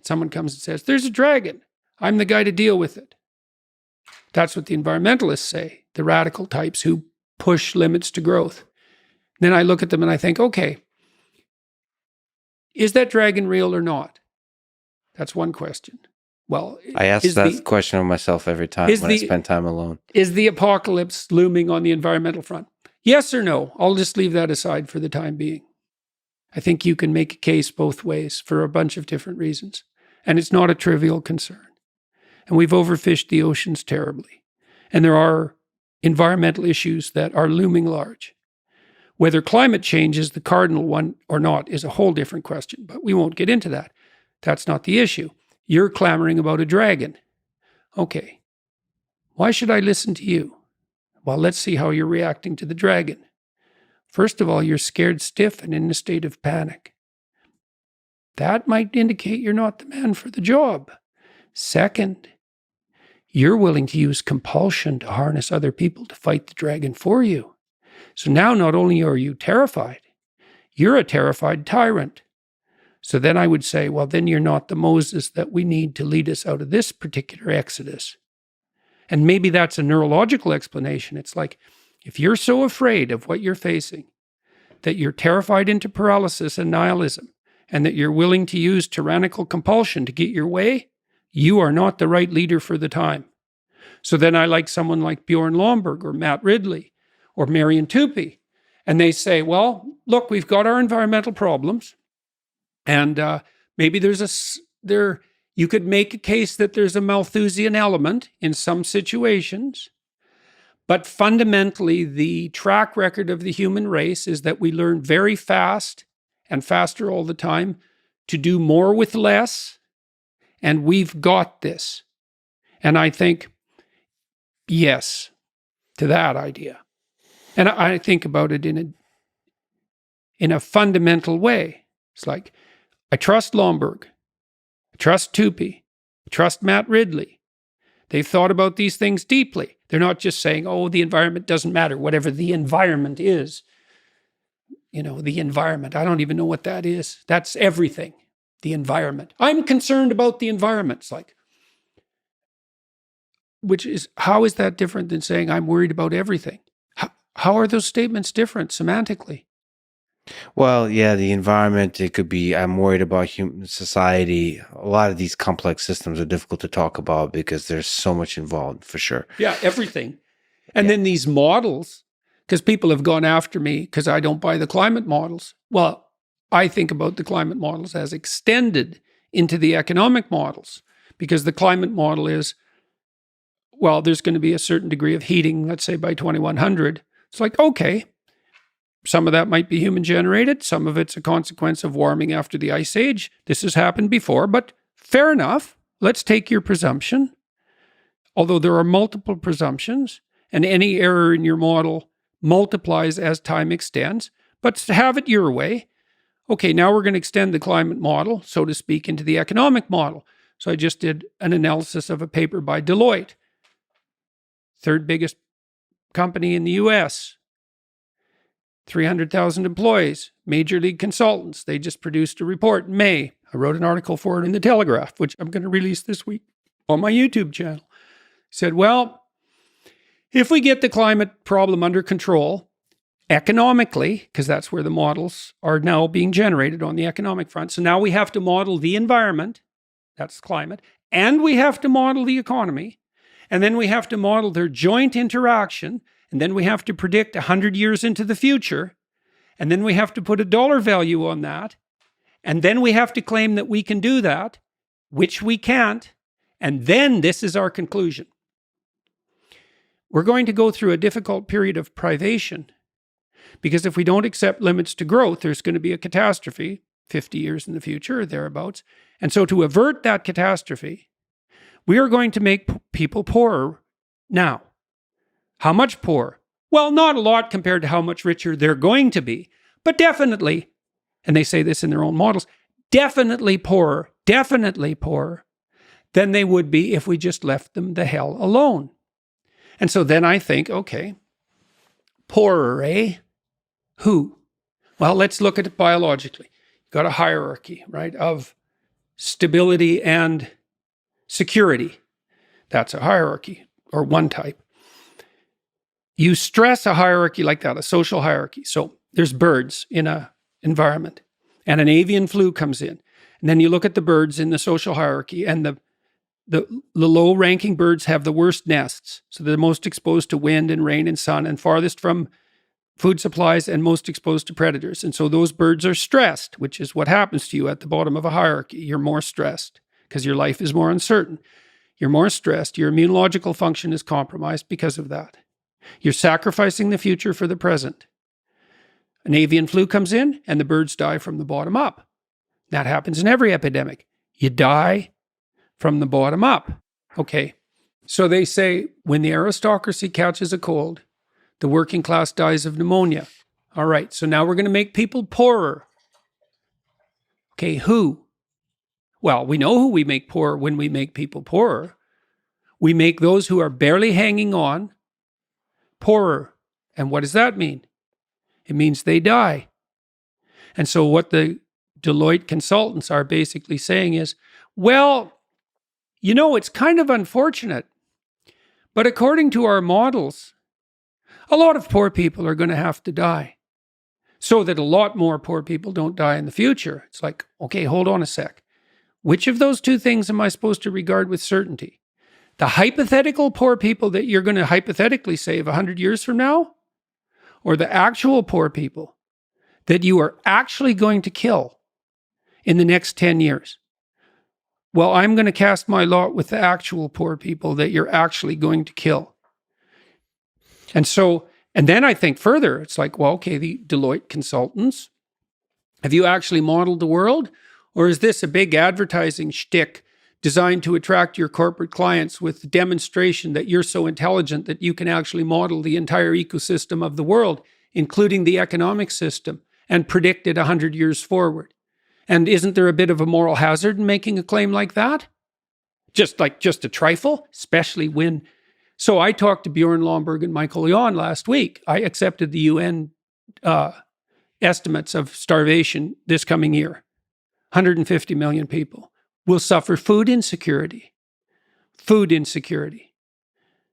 Someone comes and says, there's a dragon. I'm the guy to deal with it. That's what the environmentalists say, the radical types who push limits to growth. Then I look at them and I think, okay, is that dragon real or not? That's one question. Well, I ask that question of myself every time when I spend time alone. Is the apocalypse looming on the environmental front? Yes or no? I'll just leave that aside for the time being. I think you can make a case both ways for a bunch of different reasons. And it's not a trivial concern. And we've overfished the oceans terribly. And there are environmental issues that are looming large. Whether climate change is the cardinal one or not is a whole different question, but we won't get into that. That's not the issue. You're clamoring about a dragon. Okay. Why should I listen to you? Well, let's see how you're reacting to the dragon. First of all, you're scared stiff and in a state of panic. That might indicate you're not the man for the job. Second, you're willing to use compulsion to harness other people to fight the dragon for you. So now not only are you terrified, you're a terrified tyrant. So then I would say, well, then you're not the Moses that we need to lead us out of this particular exodus. And maybe that's a neurological explanation. It's like, if you're so afraid of what you're facing, that you're terrified into paralysis and nihilism, and that you're willing to use tyrannical compulsion to get your way, you are not the right leader for the time. So then I like someone like Bjorn Lomborg or Matt Ridley or Marian Tupy. And they say, well, look, we've got our environmental problems. And maybe you could make a case that there's a Malthusian element in some situations. But fundamentally, the track record of the human race is that we learn very fast and faster all the time to do more with less. And we've got this. And I think, yes, to that idea. And I think about it in a fundamental way. It's like, I trust Lomborg. I trust Tupy. I trust Matt Ridley. They've thought about these things deeply. They're not just saying, oh, the environment doesn't matter, whatever the environment is. You know, the environment. I don't even know what that is. That's everything. The environment. I'm concerned about the environment. It's like, how is that different than saying I'm worried about everything? How are those statements different semantically? Well, yeah, the environment, it could be, I'm worried about human society. A lot of these complex systems are difficult to talk about because there's so much involved, for sure. Yeah, everything. And then these models, because people have gone after me because I don't buy the climate models. Well, I think about the climate models as extended into the economic models, because the climate model is, well, there's going to be a certain degree of heating, let's say by 2100. It's like, okay, some of that might be human generated. Some of it's a consequence of warming after the ice age. This has happened before, but fair enough. Let's take your presumption. Although there are multiple presumptions, and any error in your model multiplies as time extends, but have it your way. Okay, now we're going to extend the climate model, so to speak, into the economic model. So I just did an analysis of a paper by Deloitte, third biggest company in the US, 300,000 employees, major league consultants. They just produced a report in May. I wrote an article for it in the Telegraph, which I'm going to release this week on my YouTube channel. Said, well, if we get the climate problem under control economically, because that's where the models are now being generated on the economic front. So now we have to model the environment, that's climate, and we have to model the economy. And then we have to model their joint interaction. And then we have to predict 100 years into the future. And then we have to put a dollar value on that. And then we have to claim that we can do that, which we can't. And then this is our conclusion. We're going to go through a difficult period of privation, because if we don't accept limits to growth, there's going to be a catastrophe 50 years in the future or thereabouts. And so to avert that catastrophe, we are going to make people poorer now. How much poorer? Well, not a lot compared to how much richer they're going to be, but definitely, and they say this in their own models, definitely poorer than they would be if we just left them the hell alone. And so then I think, okay, poorer, eh? Who? Well, let's look at it biologically. You've got a hierarchy, right, of stability, and security. That's a hierarchy, or one type. You stress a hierarchy like that, a social hierarchy. So there's birds in an environment, and an avian flu comes in. And then you look at the birds in the social hierarchy, and the low-ranking birds have the worst nests. So they're the most exposed to wind and rain and sun, and farthest from food supplies, and most exposed to predators. And so those birds are stressed, which is what happens to you at the bottom of a hierarchy. You're more stressed because your life is more uncertain. You're more stressed. Your immunological function is compromised because of that. You're sacrificing the future for the present. An avian flu comes in and the birds die from the bottom up. That happens in every epidemic. You die from the bottom up. Okay. So they say when the aristocracy catches a cold, the working class dies of pneumonia. All right. So now we're going to make people poorer. Okay. Who? Well, we know who we make poorer when we make people poorer. We make those who are barely hanging on poorer. And what does that mean? It means they die. And so what the Deloitte consultants are basically saying is, well, you know, it's kind of unfortunate, but according to our models, a lot of poor people are going to have to die so that a lot more poor people don't die in the future. It's like, okay, hold on a sec. Which of those two things am I supposed to regard with certainty? The hypothetical poor people that you're going to hypothetically save 100 years from now? Or the actual poor people that you are actually going to kill in the next 10 years? Well, I'm going to cast my lot with the actual poor people that you're actually going to kill. And then I think further, it's like, well, okay, the Deloitte consultants, have you actually modeled the world? Or is this a big advertising shtick designed to attract your corporate clients with the demonstration that you're so intelligent that you can actually model the entire ecosystem of the world, including the economic system, and predict it 100 years forward? And isn't there a bit of a moral hazard in making a claim like that? Just a trifle, especially when... So I talked to Bjorn Lomborg and Michael Jan last week. I accepted the UN estimates of starvation this coming year. 150 million people will suffer food insecurity. Food insecurity.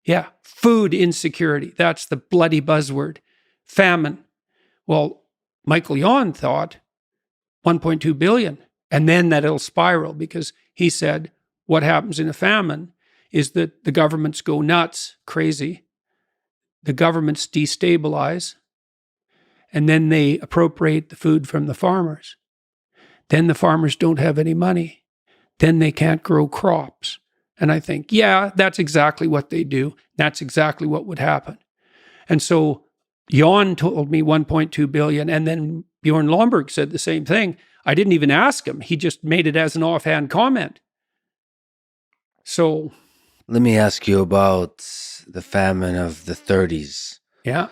Yeah, food insecurity. That's the bloody buzzword. Famine. Well, Michael Jan thought 1.2 billion. And then that it'll spiral, because he said what happens in a famine is that the governments go nuts, crazy. The governments destabilize. And then they appropriate the food from the farmers. Then the farmers don't have any money. Then they can't grow crops. And I think, yeah, that's exactly what they do. That's exactly what would happen. And so Jan told me 1.2 billion, and then Bjorn Lomborg said the same thing. I didn't even ask him. He just made it as an offhand comment. So... Let me ask you about the famine of the 30s. Yeah.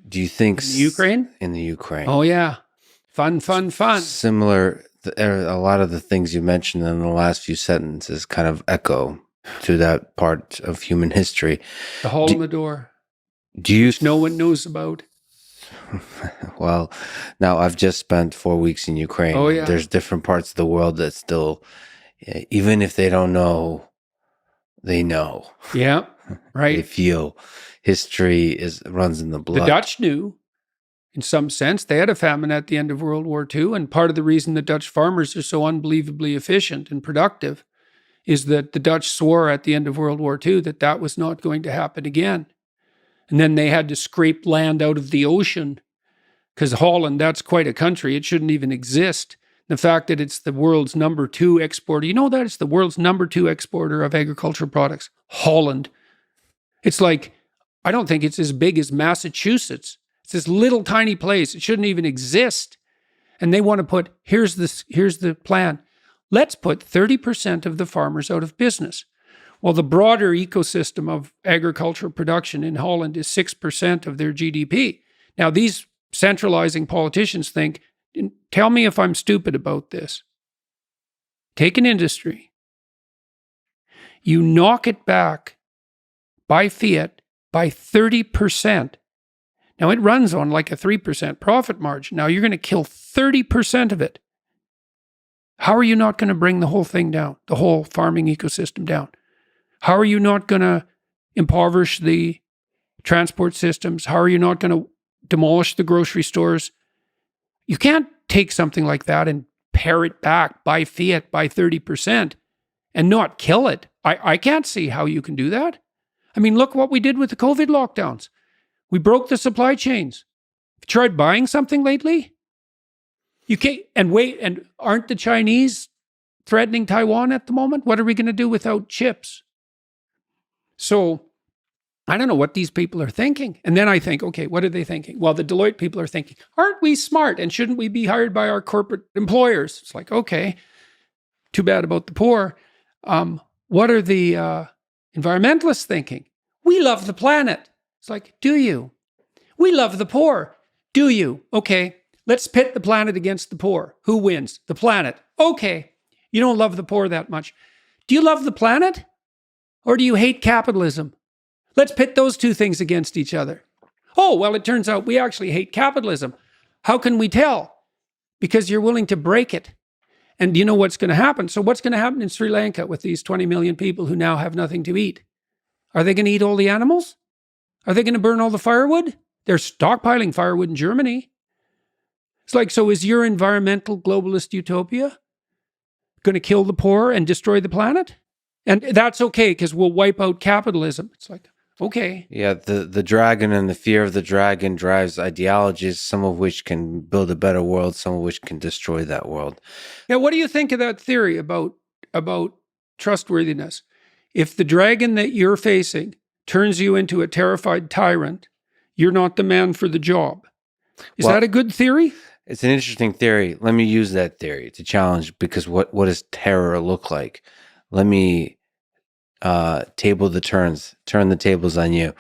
Do you think... In the Ukraine? In the Ukraine. Oh, yeah. Fun. Similar, a lot of the things you mentioned in the last few sentences kind of echo to that part of human history. The hole in the door. Do you... Which no one knows about. Well, now I've just spent 4 weeks in Ukraine. Oh, yeah. There's different parts of the world that still, even if they don't know, they know. Yeah, right. They feel history runs in the blood. The Dutch knew, in some sense. They had a famine at the end of World War II, and part of the reason the Dutch farmers are so unbelievably efficient and productive is that the Dutch swore at the end of World War II that was not going to happen again. And then they had to scrape land out of the ocean, because Holland, that's quite a country. It shouldn't even exist. The fact that it's the world's number 2 exporter, you know that? It's the world's number 2 exporter of agricultural products. Holland. It's like, I don't think it's as big as Massachusetts. It's this little tiny place. It shouldn't even exist. And they want to put, here's the plan. Let's put 30% of the farmers out of business. Well, the broader ecosystem of agricultural production in Holland is 6% of their GDP. Now, these centralizing politicians think, tell me if I'm stupid about this. Take an industry. You knock it back by fiat by 30%. Now, it runs on like a 3% profit margin. Now, you're going to kill 30% of it. How are you not going to bring the whole thing down, the whole farming ecosystem down? How are you not going to impoverish the transport systems? How are you not going to demolish the grocery stores? You can't take something like that and pare it back, buy fiat by 30% and not kill it. I can't see how you can do that. I mean, look what we did with the COVID lockdowns. We broke the supply chains. Have you tried buying something lately? You can't, and aren't the Chinese threatening Taiwan at the moment? What are we going to do without chips? So I don't know what these people are thinking. And then I think, okay, what are they thinking? Well, the Deloitte people are thinking, aren't we smart? And shouldn't we be hired by our corporate employers? It's like, okay, too bad about the poor. What are the environmentalists thinking? We love the planet. It's like, do you? We love the poor. Do you? Okay, let's pit the planet against the poor. Who wins? The planet. Okay, you don't love the poor that much. Do you love the planet? Or do you hate capitalism? Let's pit those two things against each other. Oh, well, it turns out we actually hate capitalism. How can we tell? Because you're willing to break it. And you know what's going to happen? So what's going to happen in Sri Lanka with these 20 million people who now have nothing to eat? Are they going to eat all the animals? Are they going to burn all the firewood? They're stockpiling firewood in Germany. It's like, so is your environmental globalist utopia going to kill the poor and destroy the planet? And that's okay because we'll wipe out capitalism. It's like, okay. Yeah, the dragon and the fear of the dragon drives ideologies, some of which can build a better world, some of which can destroy that world. Now, what do you think of that theory about trustworthiness? If the dragon that you're facing turns you into a terrified tyrant, you're not the man for the job. Is that a good theory? It's an interesting theory. Let me use that theory to challenge, because what does terror look like? Let me turn the tables on you.